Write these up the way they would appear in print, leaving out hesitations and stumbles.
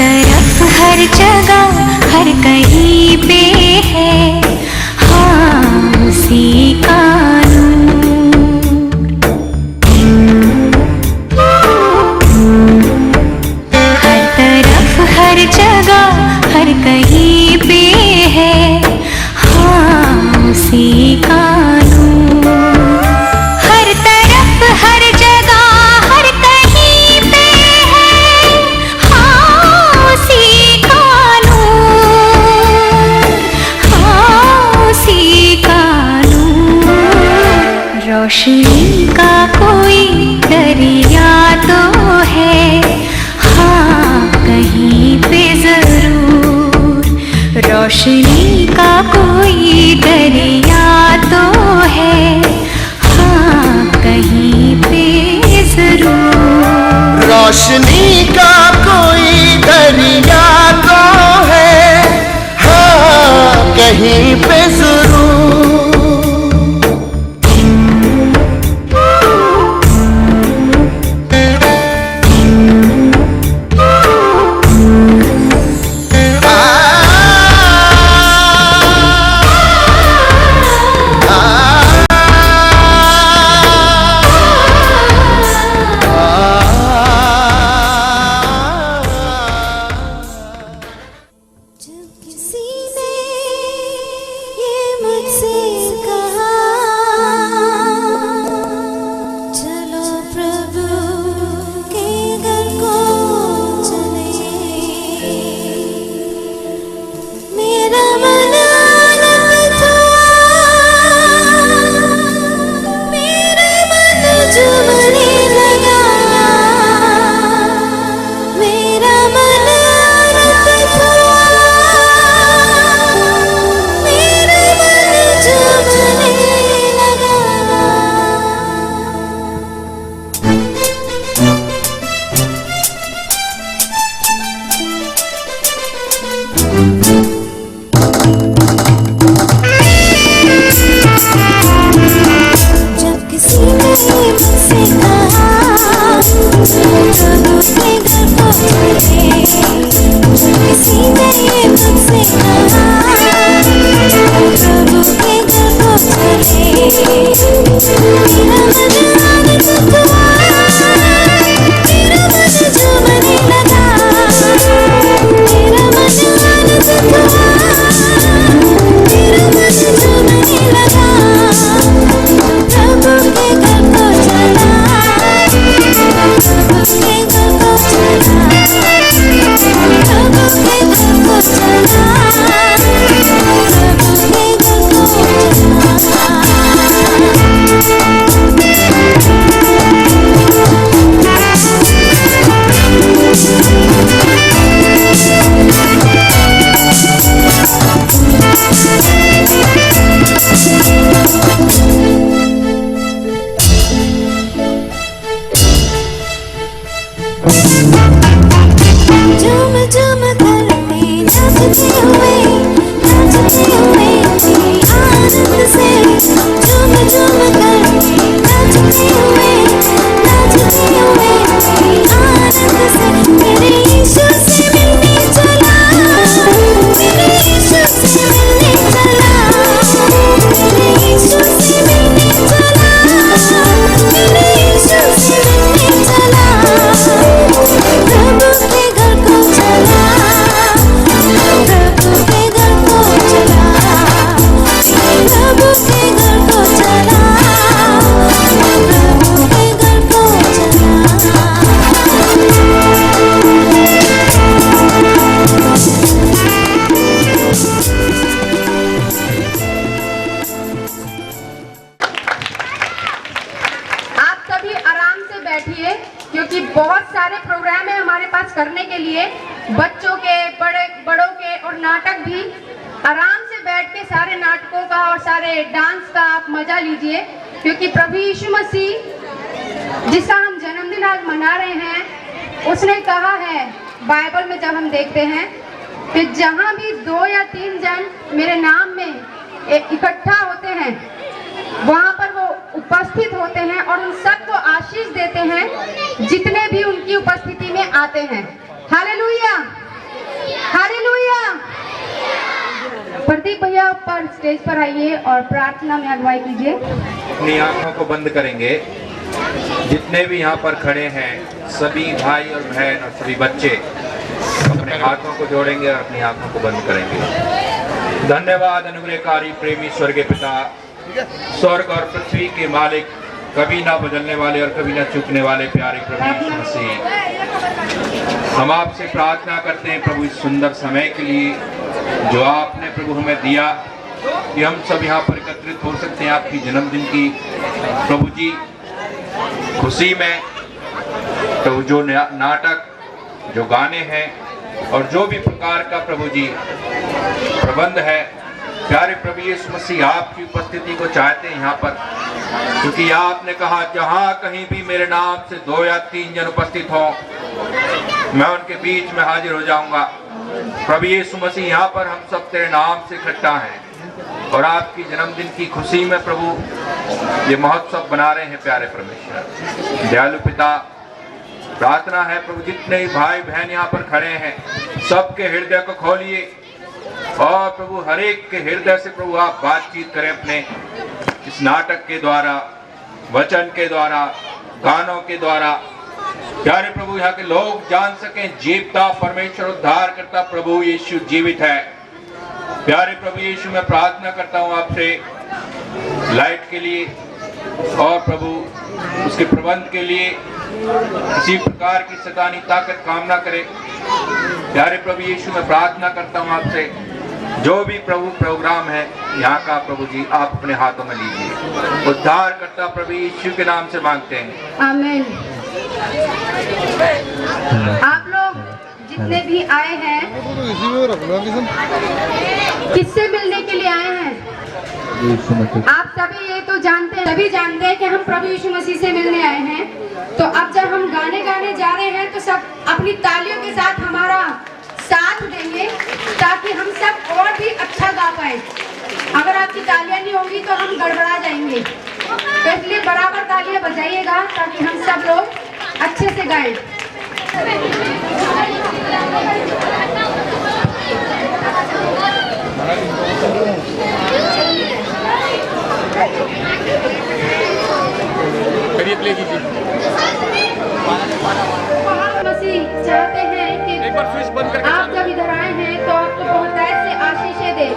तरफ हर जगह हर कहीं पे है हाँ उसी का हर कहीं पे है हाँ उसी का नूर। हर तरफ हर जगह हर कहीं पे है हाँ उसी का नूर हाँ उसी का नूर। रोशनी का कोई दरिया तो है हाँ कहीं पे जरूर। रोशनी का कोई दरिया तो है हाँ कहीं पे जरूर। रोशनी का कोई दरिया तो है हाँ कहीं पे जरूर। करने के लिए बच्चों के, बड़ों के और नाटक भी आराम से बैठ के सारे नाटकों का और सारे डांस का आप मजा लीजिए, क्योंकि प्रभु यीशु मसीह जिसका हम जन्मदिन आज मना रहे हैं, उसने कहा है बाइबल में, जब हम देखते हैं कि जहां भी 2 या 3 जन मेरे नाम में इकट्ठा होते हैं, वहां पर वो उपस्थित होते हैं और उन सबको आशीष देते हैं जितने भी उनकी उपस्थिति में आते हैं। हालेलुया। ऊपर स्टेज पर आइए और प्रार्थना में अगुवाई कीजिए। अपनी आंखों को बंद करेंगे। जितने भी यहाँ पर खड़े हैं सभी भाई और बहन और सभी बच्चे अपने हाथों को जोड़ेंगे और अपनी आंखों को बंद करेंगे। धन्यवाद अनुग्रहकारी प्रेमी स्वर्गीय पिता, स्वर्ग और पृथ्वी के मालिक, कभी ना बदलने वाले और कभी ना चूकने वाले प्यारे प्रभु यीशु मसीह, हम आपसे प्रार्थना करते हैं प्रभु इस सुंदर समय के लिए जो आपने प्रभु हमें दिया कि हम सब यहाँ पर एकत्रित हो सकते हैं आपकी जन्मदिन की प्रभु जी खुशी में। तो जो नाटक, जो गाने हैं और जो भी प्रकार का प्रभु जी प्रबंध है, प्यारे प्रभु यीशु मसीह आपकी उपस्थिति को चाहते हैं यहाँ पर, क्योंकि आपने कहा जहाँ कहीं भी मेरे नाम से 2 या 3 जन उपस्थित हो मैं उनके बीच में हाजिर हो जाऊंगा। प्रभु यीशु मसीह यहाँ पर हम सब तेरे नाम से इकट्ठा हैं और आपकी जन्मदिन की खुशी में प्रभु ये महोत्सव बना रहे हैं। प्यारे परमेश्वर दयालु पिता, प्रार्थना है प्रभु जितने ही भाई बहन यहाँ पर खड़े हैं सबके हृदय को खोलिए और प्रभु हर एक के हृदय से प्रभु आप बातचीत करें अपने इस नाटक के द्वारा, वचन के द्वारा, गानों के द्वारा। प्यारे प्रभु यहाँ के लोग जान सकें जीवता परमेश्वर उद्धार करता प्रभु यीशु जीवित है। प्यारे प्रभु यीशु मैं प्रार्थना करता हूँ आपसे लाइट के लिए और प्रभु उसके प्रबंध के लिए किसी प्रकार की शैतानी ताकत काम ना करे। प्यारे प्रभु यीशु मैं प्रार्थना करता हूँ आपसे जो भी प्रभु प्रोग्राम है यहाँ का प्रभु जी आप अपने हाथों में लीजिए। उद्धार करता प्रभु यीशु के नाम से मांगते हैं, आमीन। आप लोग जितने भी आए हैं किससे मिलने के लिए आए हैं? आप सभी ये तो जानते हैं कि हम प्रभु यीशु मसीह से मिलने आए हैं। तो अब जब हम गाने गाने जा रहे हैं तो सब अपनी तालियों के साथ हमारा साथ देंगे ताकि हम सब और भी अच्छा गा पाए। अगर आपकी तालियां नहीं होंगी तो हम गड़बड़ा जाएंगे, तो इसलिए बराबर तालियां बजाइएगा ताकि हम सब लोग अच्छे से गाएं। मसीह चाहते हैं कि एक बार स्विच बंद करके आप जब इधर आए हैं तो आपको बहुतायत से आशीषें दे।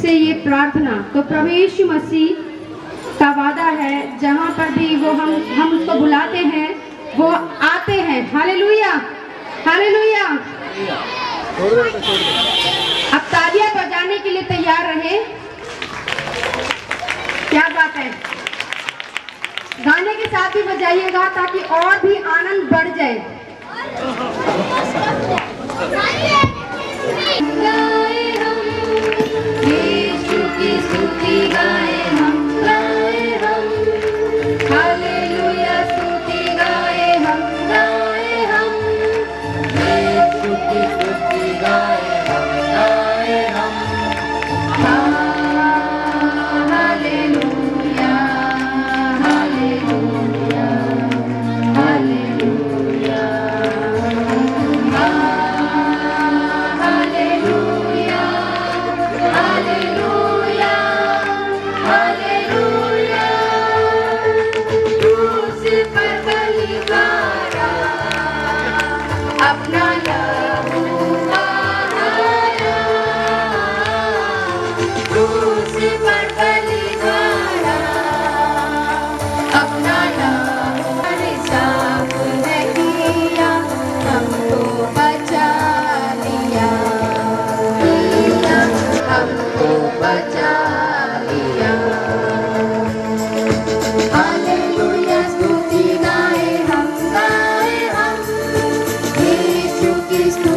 से ये प्रार्थना। तो प्रभु यीशु मसीह का वादा है, जहाँ पर भी वो हम उसको बुलाते हैं वो आते हैं। Hallelujah, hallelujah. अब तालियां बजाने के लिए तैयार रहे। क्या बात है, गाने के साथ ही बजाइएगा ताकि और भी आनंद बढ़ जाए। गाए हम यीशु की स्तुति, गाए हम, गाए हम हालेलुया स्तुति, गाए हम, गाए हम यीशु की स्तुति, गाए हम, गाए हम hallelujah, hallelujah, hallelujah, hallelujah, hallelujah, hallelujah. क्रूस पर बलिहारा अपना लहू बहाया, क्रूस पर बलिहारा अपना लहू साफ है किया, हमको बचा लिया, हमको बचा लिया। हालेलुया स्तुति गाए हम, गाए हम यीशु की स्तुति।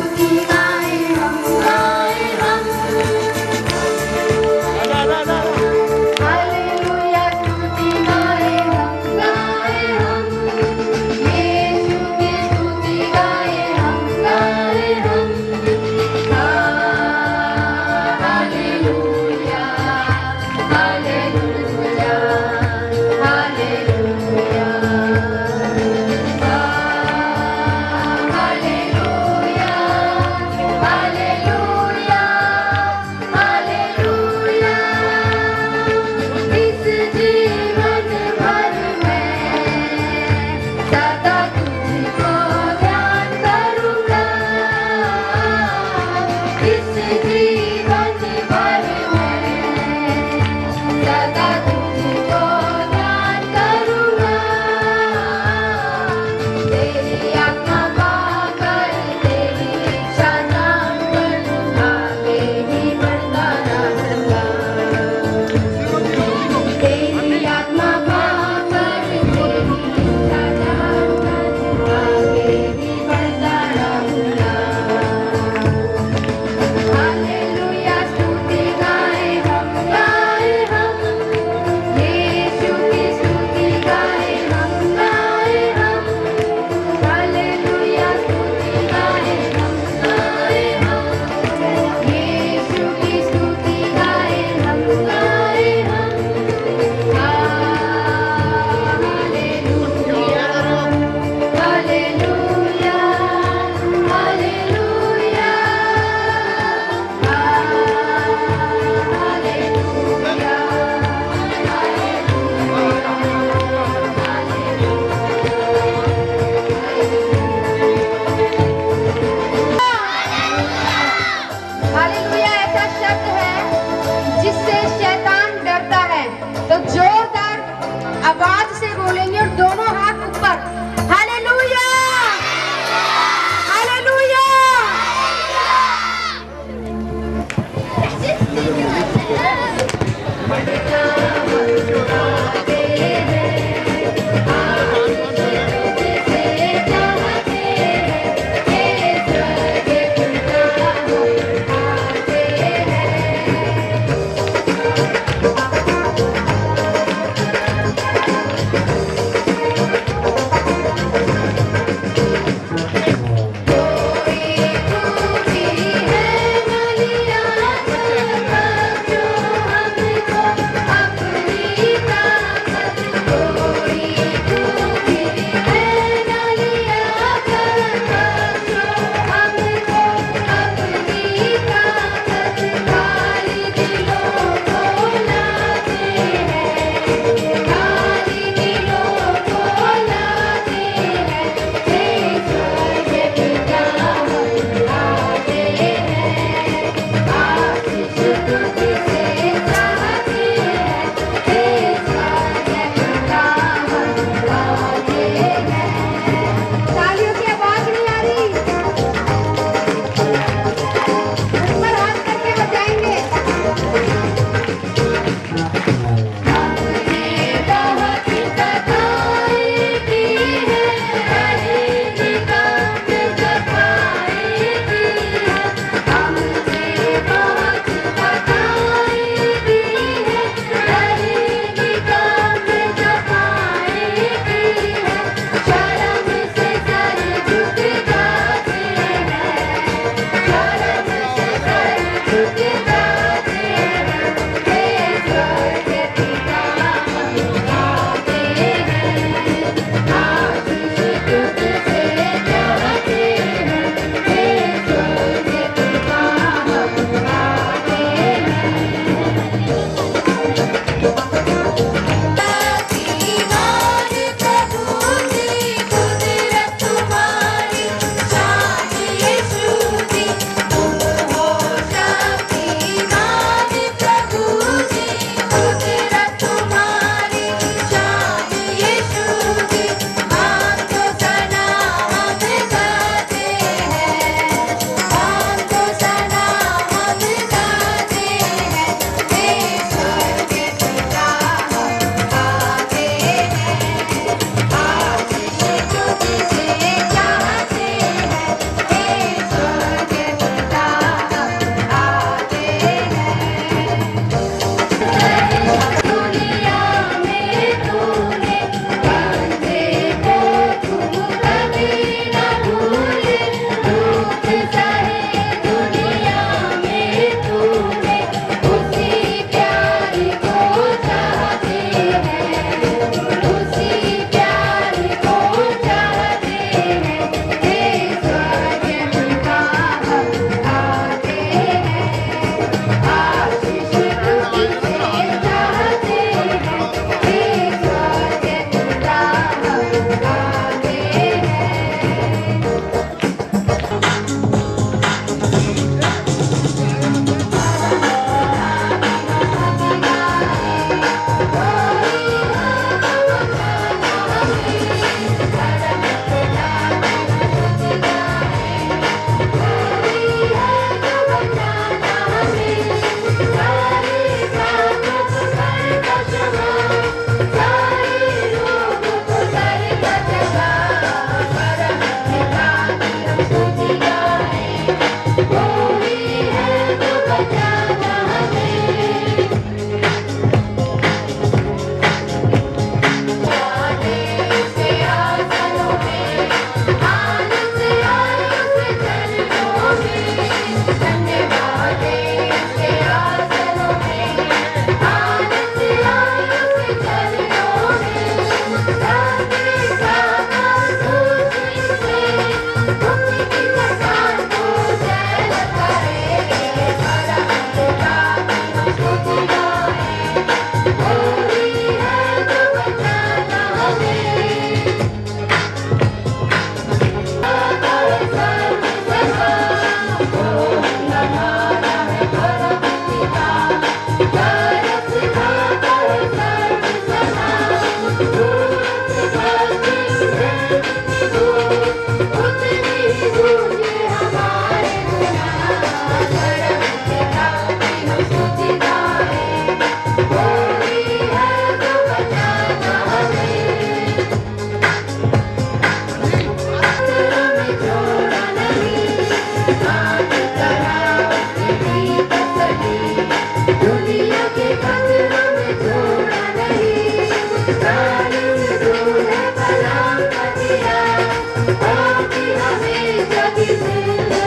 हमें जग जिंदगी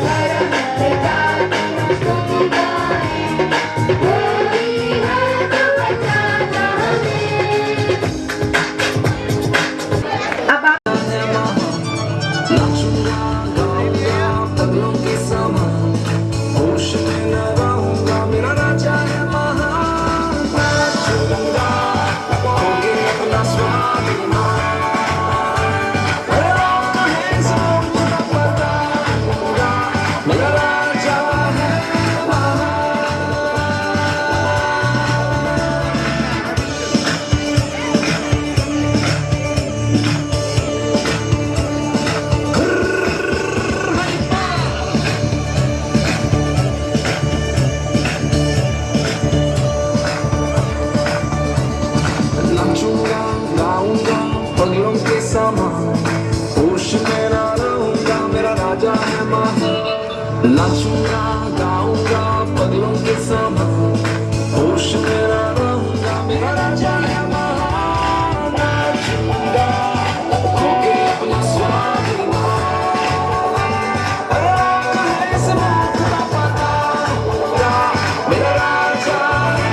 धर्म के जाति तुम गाए कोई है तो बचाना हमें। अब आप नाचूंगा गाऊंगा पगलों के समान होश में ना रहूंगा मेरा राजा है महान। नाचूंगा गाऊंगा पगलों के समान होश में ना रहूंगा मेरा राजा है महान। नाचूंगा खोके अपना स्वाभिमान है इस बात का पता होगा मेरा राजा है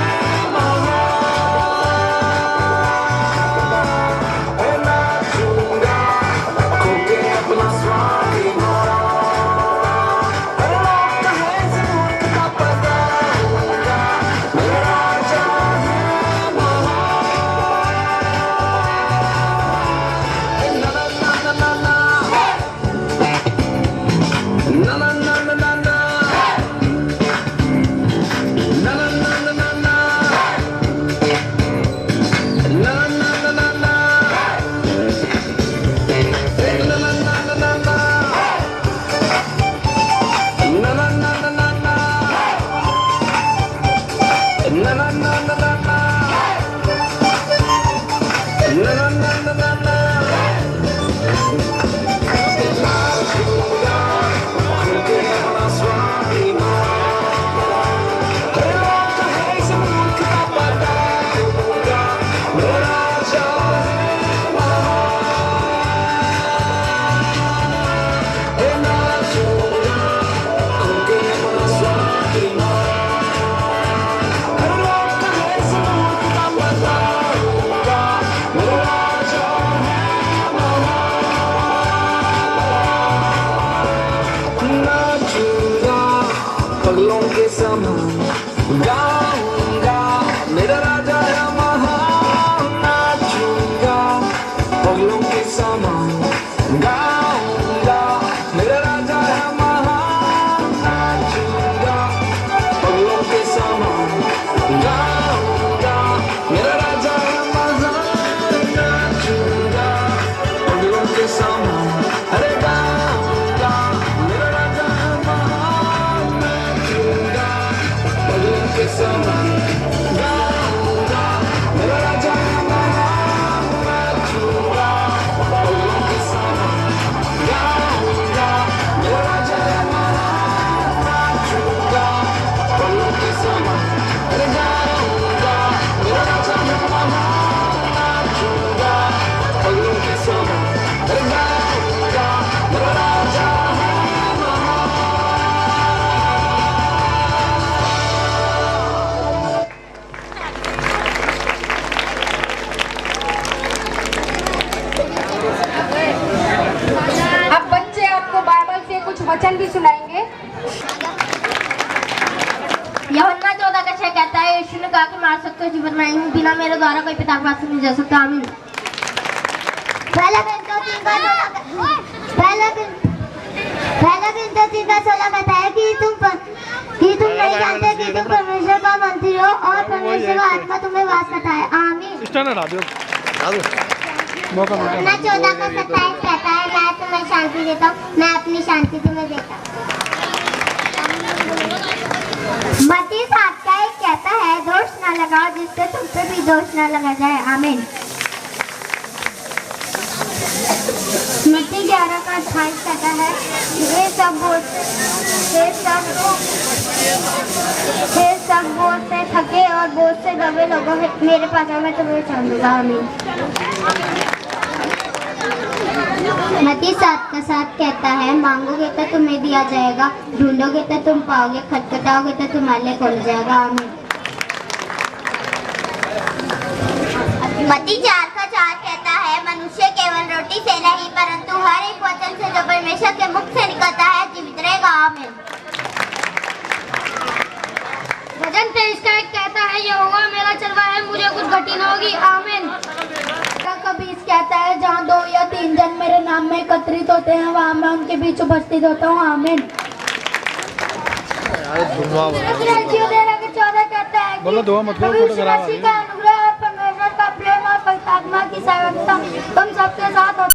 पगलों के समान गाऊंगा मेरा राजा है महान। नाचूंगा पगलों के समान गाऊंगा मेरा राजा है महान। नाचूंगा पगलों के समान गाऊंगा मेरा राजा है महान। नाचूंगा पगलों के समान अरे गाऊंगा मेरा राजा है महान। नाचूंगा पगलों के समान गाऊंगा मेरा राजा है महान। नाचूंगा पगलों के समान गाऊंगा मेरा राजा है महान। नाचूंगा पगलों के समान अरे गाऊंगा मेरा राजा है महान। नाचूंगा पगलों के समान अरे गाऊंगा मेरा राजा है अब बच्चे आपको बाइबल से कुछ वचन भी सुनाएंगे। यूहन्ना 14:6 कहता है यीशु ने कहा कि मार सकते हो जीवन में हूँ बिना मेरे द्वारा कोई पिता के पास नहीं जा सकता। आमीन। पहला Corinthians 3:16 कहता है कि तुम नहीं जानते कि तुम परमेश्वर का मंदिर हो और परमेश्वर का आत्मा तुम्हें वास करता है। आमीन। यूहन्ना 14:27 कहता है मैं तुम्हें शांति देता हूँ, मैं अपनी शांति तुम्हें देता हूँ। मत्ती 7:1 कहता है दोष न लगाओ जिससे तुम पे भी दोष न लगा जाए। आमीन। मत्ती 11:28 कहता है ये सब बोझ से थके और बोझ से दबे लोगों मेरे पास मैं तुम्हें छोड़ दूंगा। आमीन। मत्ती 7:7 कहता है, मांगोगे तो तुम्हें दिया जाएगा, ढूंढोगे तो तुम पाओगे, खटखटाओगे तो तुम्हारे लिए खोल जाएगा। आमीन। मत्ती 4:4 कहता है, मनुष्य केवल रोटी से नहीं परंतु हर एक वचन से जो परमेश्वर के मुख से निकलता है जीवित रहेगा। आमीन। भजन 23:1 कहता है, यहोवा मेरा चरवाहा है, मुझे कुछ घटी न होगी। आमीन। कबीर कहता है, जहाँ 2 या 3 जन मेरे नाम में एकत्रित होते हैं वहाँ मैं उनके बीच उपस्थित होता हूँ। आमीन। 14 कहता है कि प्रभु यीशु मसीह का अनुग्रह और परमेश्वर का प्रेम और पवित्र आत्मा की सहभागिता तुम सबके साथ हो।